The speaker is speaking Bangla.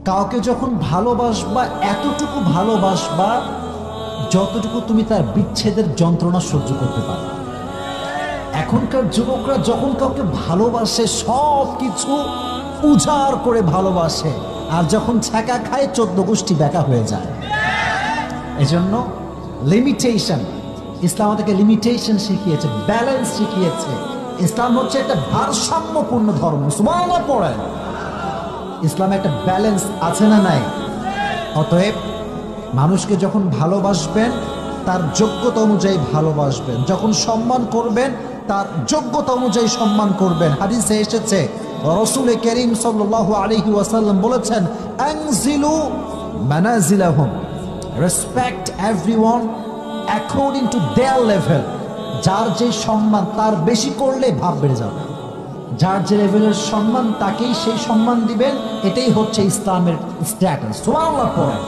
কাউকে যখন ভালোবাসবা এতটুকু ভালোবাসবা যতটুকু তুমি তার বিচ্ছেদের যন্ত্রণা সহ্য করতে পারো। এখনকার যুবকরা যখন কাউকে ভালোবাসে সব কিছু উজাড় করে ভালোবাসে, আর যখন ছ্যাঁকা খায় 14 গোষ্ঠী ব্যাকা হয়ে যায়। এজন্য লিমিটেশন, ইসলাম আমাদেরকে লিমিটেশন শিখিয়েছে, ব্যালেন্স শিখিয়েছে। ইসলাম হচ্ছে একটা ভারসাম্যপূর্ণ ধর্ম। সুবহানাল্লাহ পড়েন। ইসলামে একটা ব্যালেন্স আছে না নাই? অতএব মানুষকে যখন ভালোবাসবেন তার যোগ্যতা অনুযায়ী ভালোবাসবেন, যখন সম্মান করবেন তার যোগ্যতা অনুযায়ী সম্মান করবেন। হাদিসে এসেছে রাসূল করিম সাল্লাল্লাহু আলাইহি ওয়াসাল্লাম বলেছেন, আনজিলু মানাজিলাহুম, respect everyone according to their level. যার যে সম্মান তার বেশি করলে ভাব বেড়ে যাবে। যার যে লেভেলের সম্মান তাকেই সেই সম্মান দিবেন। এটাই হচ্ছে ইসলামের স্ট্যাটাস। সুবহানাল্লাহ পড়েন।